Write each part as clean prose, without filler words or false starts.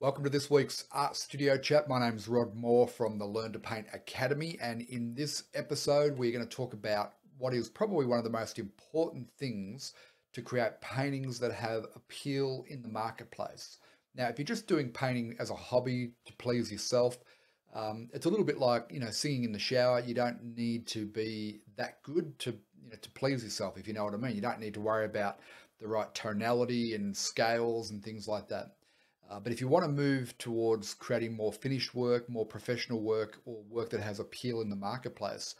Welcome to this week's Art Studio Chat. My name is Rod Moore from the Learn to Paint Academy, and in this episode, we're going to talk about what is probably one of the most important things to create paintings that have appeal in the marketplace. Now, if you're just doing painting as a hobby to please yourself, it's a little bit like singing in the shower. You don't need to be that good to please yourself, if you know what I mean. You don't need to worry about the right tonality and scales and things like that. But if you want to move towards creating more finished work, more professional work, or work that has appeal in the marketplace,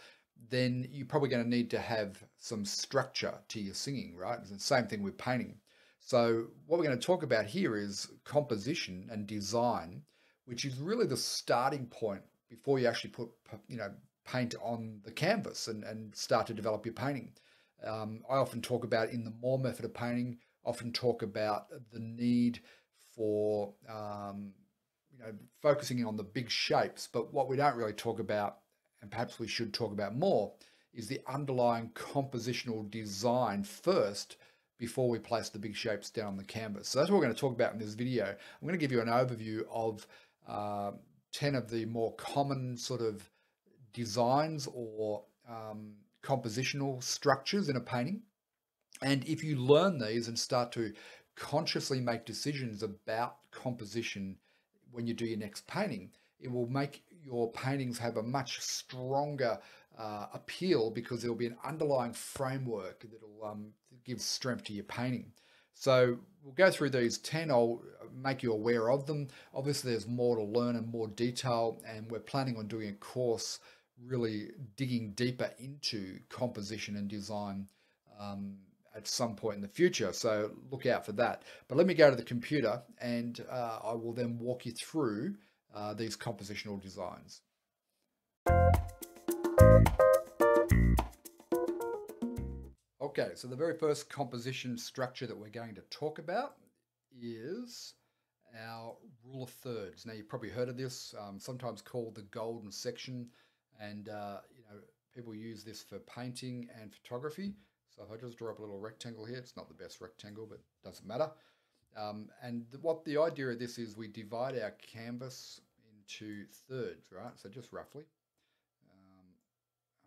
then you're probably going to need to have some structure to your singing, right? It's the same thing with painting. So what we're going to talk about here is composition and design, which is really the starting point before you actually put, paint on the canvas and start to develop your painting. I often talk about in the Moore method of painting, often talk about the need for focusing on the big shapes, but what we don't really talk about, and perhaps we should talk about more, is the underlying compositional design first before we place the big shapes down on the canvas. So that's what we're going to talk about in this video. I'm going to give you an overview of 10 of the more common sort of designs or compositional structures in a painting. And if you learn these and start to consciously make decisions about composition when you do your next painting, it will make your paintings have a much stronger appeal, because there will be an underlying framework that will give strength to your painting. So we'll go through these 10. I'll make you aware of them. Obviously, there's more to learn and more detail, and we're planning on doing a course really digging deeper into composition and design at some point in the future, so look out for that. But let me go to the computer and I will then walk you through these compositional designs. Okay, so the very first composition structure that we're going to talk about is our rule of thirds. Now, you've probably heard of this, sometimes called the golden section, and people use this for painting and photography. So if I just draw up a little rectangle here, it's not the best rectangle, but it doesn't matter. And what the idea of this is, we divide our canvas into thirds, right? So just roughly.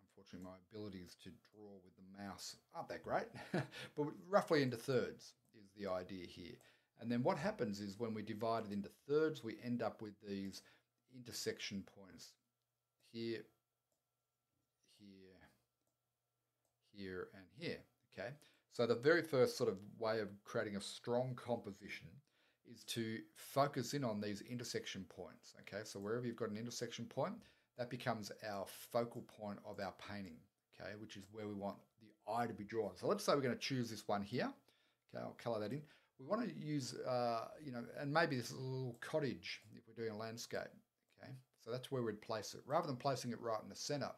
Unfortunately, my abilities to draw with the mouse aren't that great, but roughly into thirds is the idea here. And then what happens is, when we divide it into thirds, we end up with these intersection points here, here and here. Okay, so the very first sort of way of creating a strong composition is to focus in on these intersection points. Okay, so wherever you've got an intersection point, that becomes our focal point of our painting, okay, which is where we want the eye to be drawn. So let's say we're going to choose this one here. Okay, I'll color that in. We want to use and maybe this is a little cottage if we're doing a landscape. Okay, so that's where we'd place it. Rather than placing it right in the center,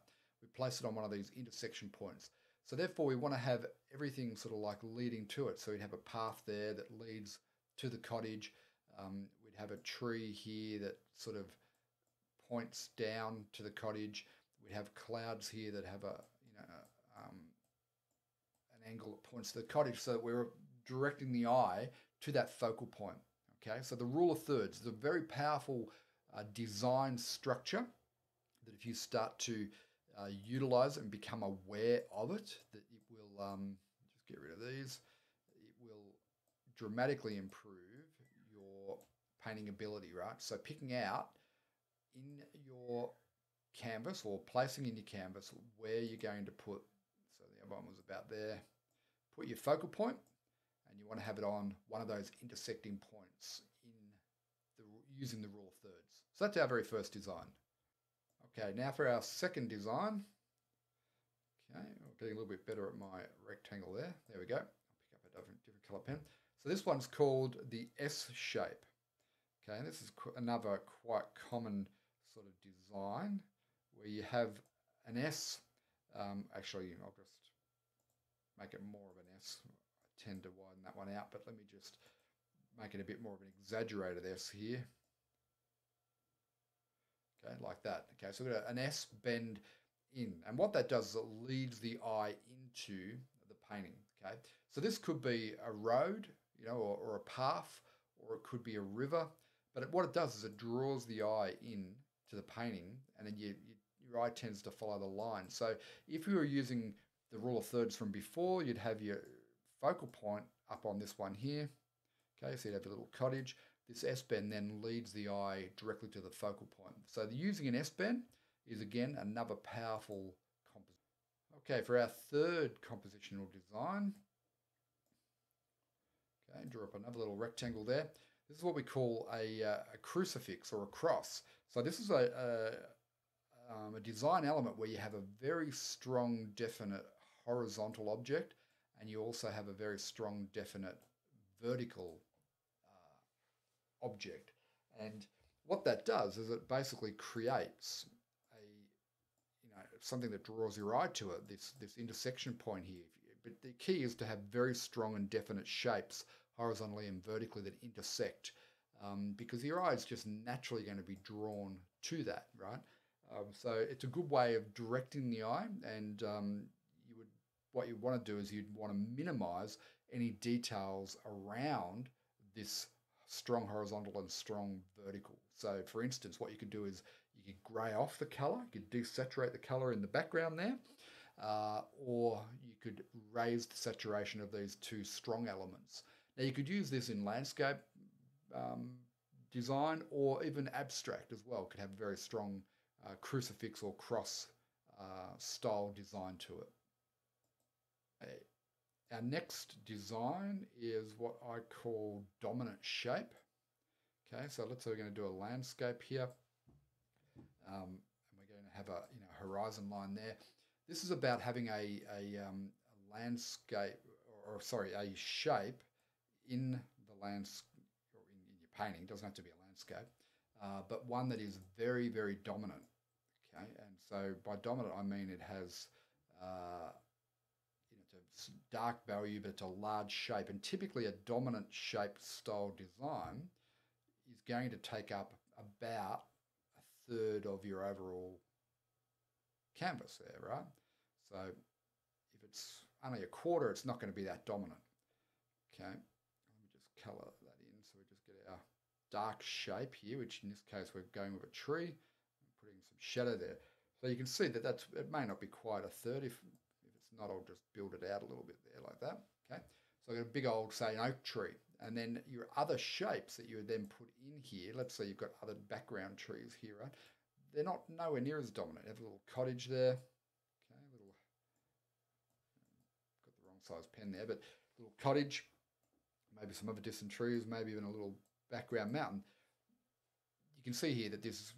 we place it on one of these intersection points. So therefore, we want to have everything sort of like leading to it. So we'd have a path there that leads to the cottage. We'd have a tree here that sort of points down to the cottage. We'd have clouds here that have an angle that points to the cottage, so that we're directing the eye to that focal point. Okay, so the rule of thirds is a very powerful design structure that if you start to utilize it and become aware of it, that it will just get rid of these. It will dramatically improve your painting ability, right? So picking out in your canvas, or placing in your canvas, where you're going to put, so the other one was about there, put your focal point, and you want to have it on one of those intersecting points using the rule of thirds. So that's our very first design. Okay, now for our second design. Okay, I'm getting a little bit better at my rectangle there. There we go. I'll pick up a different color pen. So this one's called the S shape. Okay, and this is another quite common sort of design where you have an S. Actually, I'll just make it more of an S. I tend to widen that one out, but let me just make it a bit more of an exaggerated S here. Okay, like that. Okay, so we've got an S bend in, and what that does is it leads the eye into the painting. Okay, so this could be a road, or a path, or it could be a river, But what it does is it draws the eye in to the painting, and then your eye tends to follow the line. So if you were using the rule of thirds from before, you'd have your focal point up on this one here. Okay, so you'd have a little cottage. This S-bend then leads the eye directly to the focal point. So using an S-bend is, again, another powerful composition. Okay, for our third compositional design, okay, draw up another little rectangle there. This is what we call a crucifix or a cross. So this is a design element where you have a very strong, definite horizontal object, and you also have a very strong, definite vertical object. And what that does is it basically creates something that draws your eye to it, this intersection point here. But the key is to have very strong and definite shapes horizontally and vertically that intersect, because your eye is just naturally going to be drawn to that, right? So it's a good way of directing the eye, and what you want to do is you'd want to minimize any details around this strong horizontal and strong vertical. So for instance, what you could do is you could grey off the colour, you could desaturate the colour in the background there, or you could raise the saturation of these two strong elements. Now you could use this in landscape design, or even abstract as well. It could have a very strong crucifix or cross style design to it. Our next design is what I call dominant shape. Okay, so let's say we're going to do a landscape here, and we're going to have a horizon line there. This is about having a landscape, or sorry, a shape in the landscape, or in your painting. It doesn't have to be a landscape, but one that is very, very dominant. Okay, and so by dominant I mean it has it's a dark value, but it's a large shape, and typically a dominant shape style design is going to take up about a third of your overall canvas there, right? So if it's only a quarter, it's not going to be that dominant. Okay, let me just colour that in, so we just get our dark shape here, which in this case we're going with a tree and putting some shadow there. So you can see that it may not be quite a third. If it's not, I'll just build it out a little bit there like that. Okay, so I've got a big old, say, an oak tree, and then your other shapes that you would then put in here. Let's say you've got other background trees here, right? They're not nowhere near as dominant. You have a little cottage there. Okay, got the wrong size pen there, but little cottage, maybe some other distant trees, maybe even a little background mountain. You can see here that this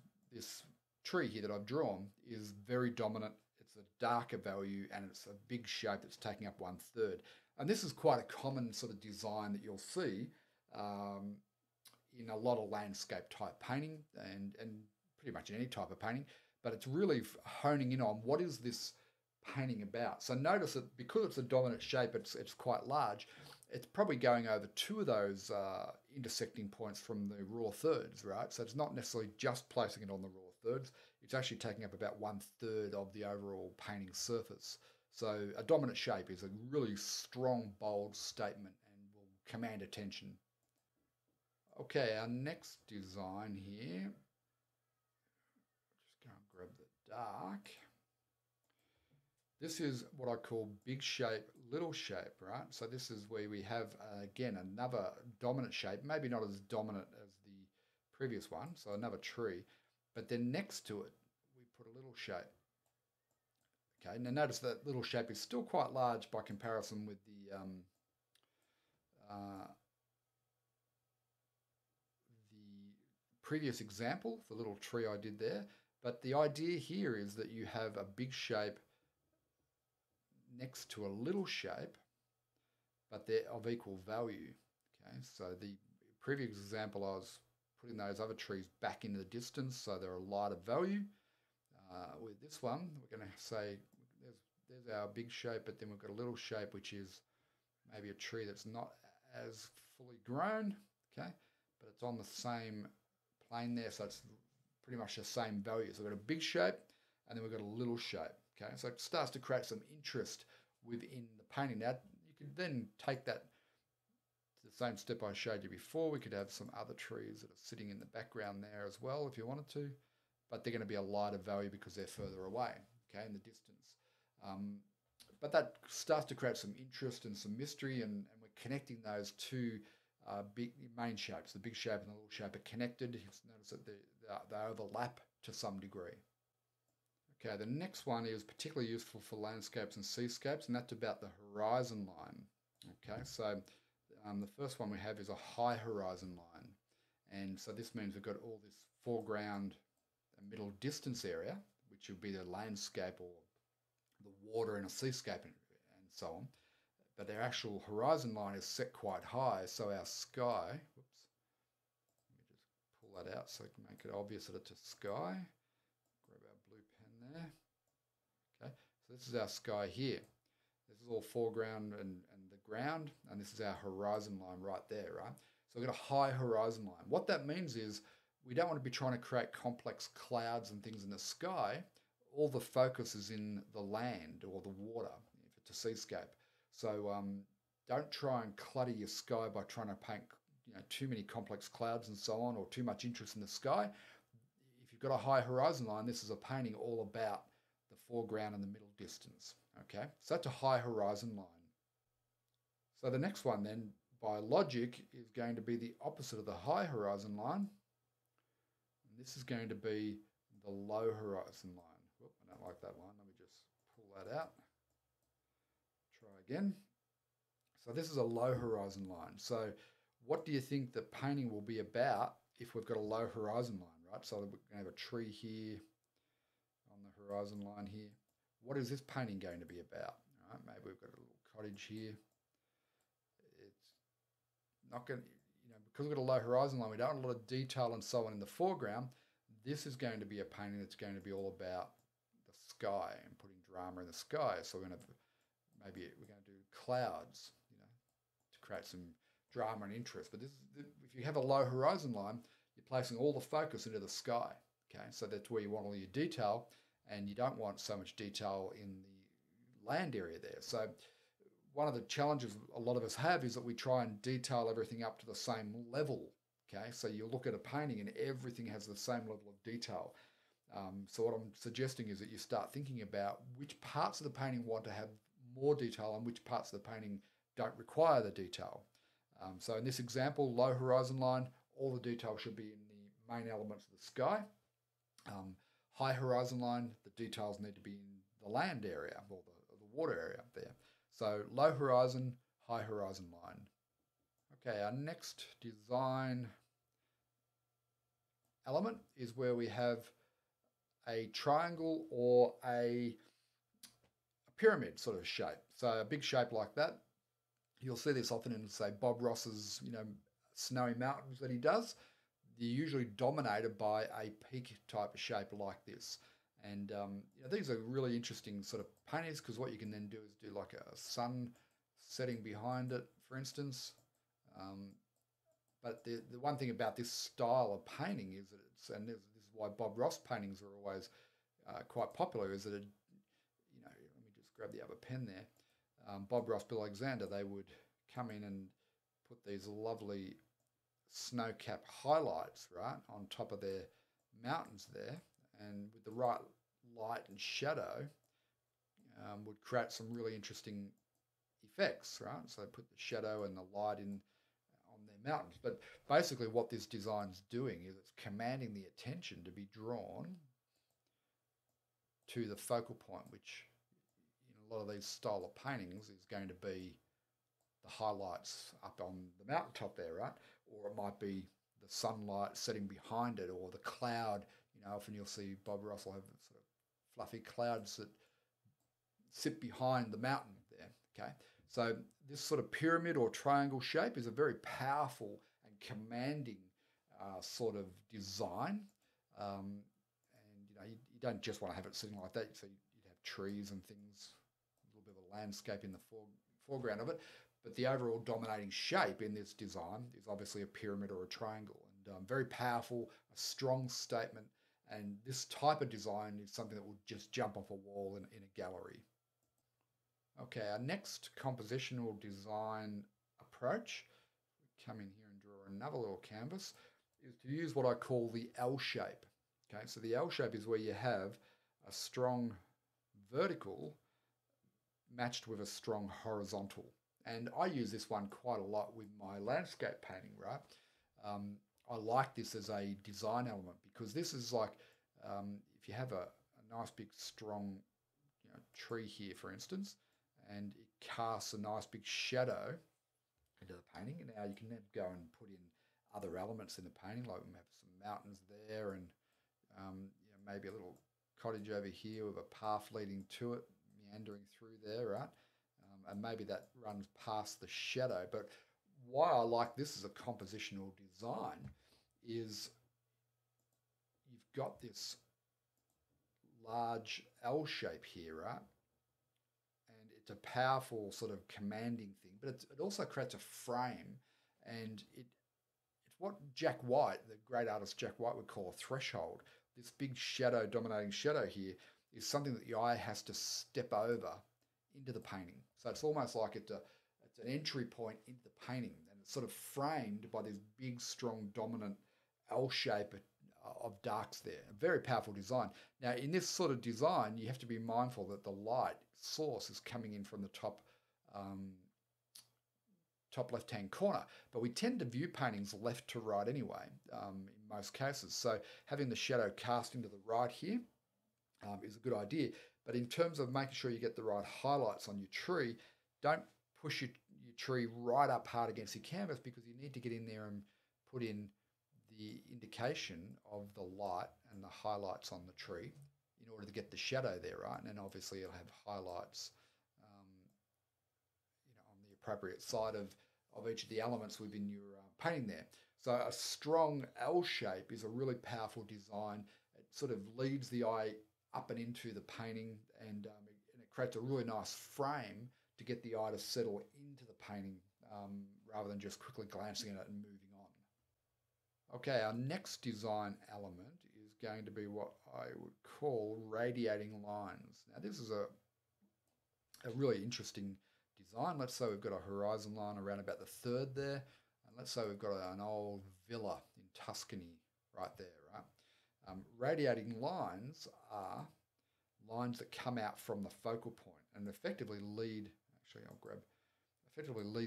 tree here that I've drawn is very dominant. It's a darker value, and it's a big shape that's taking up 1/3. And this is quite a common sort of design that you'll see in a lot of landscape type painting, and pretty much any type of painting. But it's really honing in on what is this painting about. So notice that because it's a dominant shape, it's quite large. It's probably going over two of those intersecting points from the rule of thirds, right? So it's not necessarily just placing it on the rule of thirds. It's actually taking up about 1/3 of the overall painting surface. So a dominant shape is a really strong, bold statement and will command attention. Okay, our next design here. Just go and grab the dark. This is what I call big shape, little shape, right? So this is where we have, again, another dominant shape, maybe not as dominant as the previous one, so another tree, but then next to it, we put a little shape. Okay, now notice that little shape is still quite large by comparison with the previous example, the little tree I did there, but the idea here is that you have a big shape next to a little shape, but they're of equal value. Okay, so the previous example, I was putting those other trees back into the distance, so they're a lighter value. With this one, we're going to say there's our big shape, but then we've got a little shape, which is maybe a tree that's not as fully grown, okay, but it's on the same plane there, so it's pretty much the same value. So we've got a big shape, and then we've got a little shape. Okay, so it starts to create some interest within the painting. Now, you can then take that to same step I showed you before. We could have some other trees that are sitting in the background there as well if you wanted to, but they're going to be a lighter value because they're further away, okay, in the distance. But that starts to create some interest and some mystery, and we're connecting those two big main shapes. The big shape and the little shape are connected. You'll notice that they overlap to some degree. Okay, the next one is particularly useful for landscapes and seascapes, and that's about the horizon line. Okay, so the first one we have is a high horizon line. And so this means we've got all this foreground and middle distance area, which will be the landscape or the water in a seascape and so on. But their actual horizon line is set quite high, so our sky, whoops, let me just pull that out so I can make it obvious that it's a sky. Grab our blue pen there. Okay, so this is our sky here. This is all foreground and the ground, and this is our horizon line right there, right? So we've got a high horizon line. What that means is we don't want to be trying to create complex clouds and things in the sky. All the focus is in the land or the water, if it's a seascape. So don't try and clutter your sky by trying to paint too many complex clouds and so on, or too much interest in the sky. If you've got a high horizon line, this is a painting all about the foreground and the middle distance. Okay, so that's a high horizon line. So the next one then, by logic, is going to be the opposite of the high horizon line. And this is going to be the low horizon line. Whoop, I don't like that line. Let me just pull that out. Try again. So this is a low horizon line. So what do you think the painting will be about if we've got a low horizon line, right? So we're going to have a tree here on the horizon line here. What is this painting going to be about? All right, maybe we've got a little cottage here. It's not going to, because we've got a low horizon line, we don't have a lot of detail and so on in the foreground. This is going to be a painting that's going to be all about the sky and putting drama in the sky. So we're going to maybe we're going to do clouds, to create some drama and interest. But if you have a low horizon line, you're placing all the focus into the sky. Okay, so that's where you want all your detail, and you don't want so much detail in the land area there. So one of the challenges a lot of us have is that we try and detail everything up to the same level. Okay, so you look at a painting and everything has the same level of detail. So what I'm suggesting is that you start thinking about which parts of the painting want to have more detail and which parts of the painting don't require the detail. So in this example, low horizon line, all the detail should be in the main elements of the sky. High horizon line, the details need to be in the land area or the water area up there. So low horizon, high horizon line. Okay, our next design element is where we have a triangle or a pyramid sort of shape. So a big shape like that. You'll see this often in, say, Bob Ross's, snowy mountains that he does. They're usually dominated by a peak type of shape like this. And these are really interesting sort of paintings because what you can then do is do like a sun setting behind it, for instance. But the one thing about this style of painting is that this is why Bob Ross paintings are always quite popular, is that let me just grab the other pen there. Bob Ross, Bill Alexander, they would come in and put these lovely snow-capped highlights, right, on top of their mountains there, and with the right light and shadow would create some really interesting effects, right? So they put the shadow and the light in on their mountains. But basically what this design's doing is it's commanding the attention to be drawn to the focal point, which in a lot of these style of paintings is going to be the highlights up on the mountaintop there, right? Or it might be the sunlight setting behind it, or the cloud. Often you'll see Bob Ross will have sort of fluffy clouds that sit behind the mountain there, okay? So this sort of pyramid or triangle shape is a very powerful and commanding sort of design. And you don't just want to have it sitting like that. So you'd have trees and things, a little bit of a landscape in the foreground of it. But the overall dominating shape in this design is obviously a pyramid or a triangle, and very powerful, a strong statement. And this type of design is something that will just jump off a wall in a gallery. Okay, our next compositional design approach, come in here and draw another little canvas, is to use what I call the L shape. Okay, so the L shape is where you have a strong vertical matched with a strong horizontal. And I use this one quite a lot with my landscape painting, right? I like this as a design element because this is like if you have a nice big strong tree here, for instance, and it casts a nice big shadow into the painting. And now you can then go and put in other elements in the painting, like we have some mountains there, and maybe a little cottage over here with a path leading to it, meandering through there, right? And maybe that runs past the shadow. But why I like this as a compositional design is you've got this large L shape here, right? And it's a powerful sort of commanding thing, but it also creates a frame, and it's what Jack White, the great artist Jack White, would call a threshold. This big shadow, dominating shadow here, is something that the eye has to step over into the painting. So it's almost like it's an entry point into the painting, and it's sort of framed by this big, strong, dominant L shape of darks there. A very powerful design. Now, in this sort of design, you have to be mindful that the light source is coming in from the top left-hand corner, but we tend to view paintings left to right anyway, in most cases. So having the shadow cast into the right here is a good idea. But in terms of making sure you get the right highlights on your tree, don't push your tree right up hard against your canvas, because you need to get in there and put in the indication of the light and the highlights on the tree in order to get the shadow there, right? And then obviously you'll have highlights on the appropriate side of each of the elements within your painting there. So a strong L shape is a really powerful design. It sort of leads the eye up and into the painting, and it creates a really nice frame to get the eye to settle into the painting rather than just quickly glancing at it and moving on. Okay, our next design element is going to be what I would call radiating lines. Now this is a really interesting design. Let's say we've got a horizon line around about the third there, and let's say we've got an old villa in Tuscany right there, right? Radiating lines are lines that come out from the focal point and effectively lead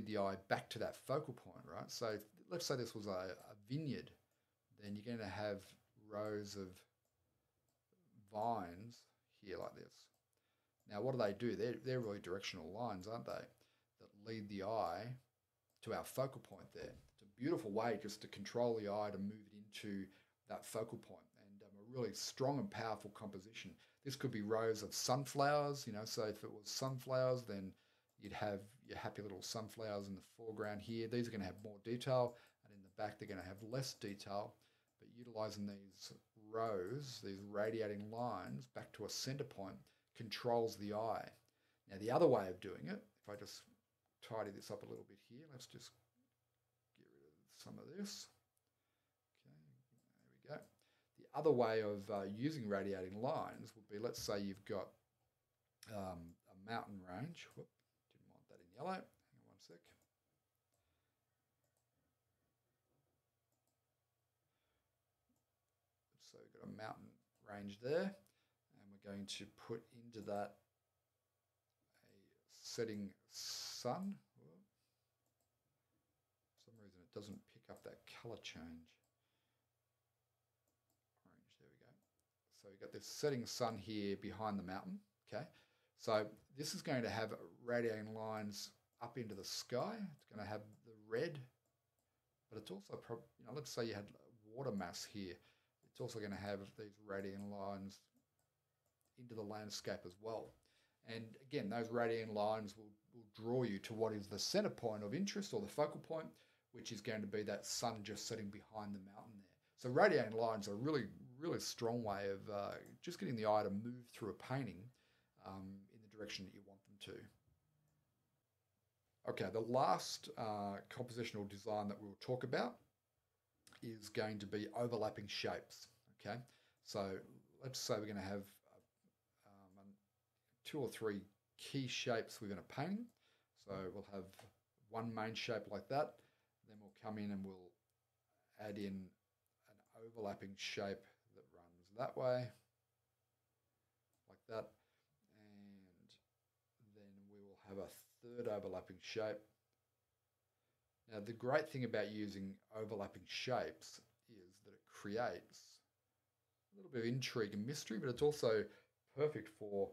the eye back to that focal point, right? So let's say this was a vineyard, then you're going to have rows of vines here like this. Now, what do? They're really directional lines, aren't they? That lead the eye to our focal point there. It's a beautiful way just to control the eye to move it into that focal point, and a really strong and powerful composition. This could be rows of sunflowers, so if it was sunflowers, then you'd have your happy little sunflowers in the foreground here. These are going to have more detail, and in the back they're going to have less detail, but utilizing these rows, these radiating lines back to a center point, controls the eye. Now the other way of doing it, if I just tidy this up a little bit here, let's just get rid of some of this. Okay, there we go. The other way of using radiating lines would be, let's say you've got a mountain range. Whoop, didn't want that in yellow. Hang on one sec. So we've got a mountain range there, and we're going to put into that a setting sun. For some reason it doesn't pick up that color change. Orange, there we go. So we've got this setting sun here behind the mountain, okay? So this is going to have radiating lines up into the sky. It's going to have the red, but it's also, let's say you had water mass here. It's also going to have these radiating lines into the landscape as well. And again, those radiating lines will draw you to what is the center point of interest, or the focal point, which is going to be that sun just setting behind the mountain there. So radiating lines are a really, really strong way of just getting the eye to move through a painting in the direction that you want them to. Okay, the last compositional design that we'll talk about is going to be overlapping shapes. Okay, so let's say we're going to have 2 or 3 key shapes within a painting. So we'll have one main shape like that. Then we'll come in and we'll add in an overlapping shape that runs that way, like that. And then we will have a third overlapping shape. Now, the great thing about using overlapping shapes is that it creates a little bit of intrigue and mystery, but it's also perfect for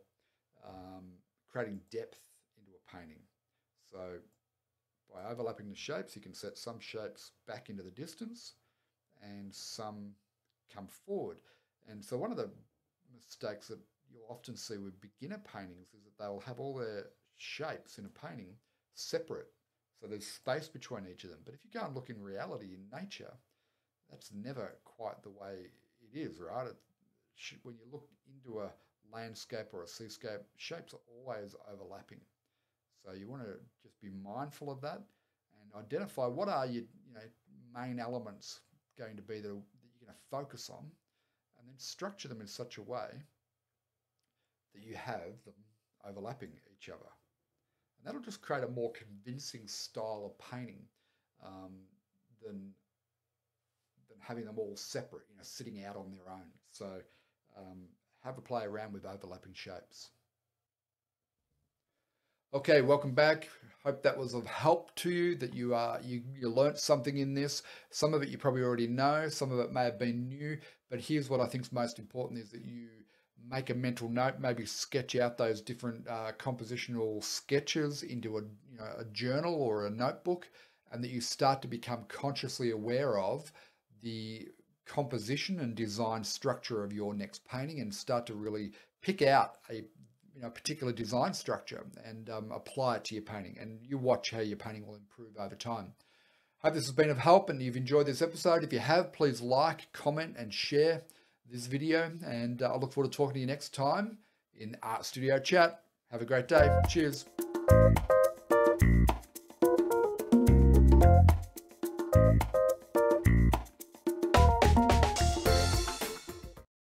creating depth into a painting. So by overlapping the shapes, you can set some shapes back into the distance and some come forward. And so one of the mistakes that you'll often see with beginner paintings is that they'll have all their shapes in a painting separate. So there's space between each of them. But if you go and look in reality, in nature, that's never quite the way it is, right? When you look into a landscape or a seascape, shapes are always overlapping. So you want to just be mindful of that and identify what are your main elements going to be that you're going to focus on, and then structure them in such a way that you have them overlapping each other. And that'll just create a more convincing style of painting than having them all separate, sitting out on their own. So have a play around with overlapping shapes. Okay, welcome back. Hope that was of help to you, that you learnt something in this. Some of it you probably already know, some of it may have been new, but here's what I think is most important is that you make a mental note, maybe sketch out those different compositional sketches into a journal or a notebook, and that you start to become consciously aware of the composition and design structure of your next painting, and start to really pick out a particular design structure and apply it to your painting, and you watch how your painting will improve over time. Hope this has been of help and you've enjoyed this episode. If you have, please like, comment and share this video, and I look forward to talking to you next time in Art Studio Chat. Have a great day. Cheers.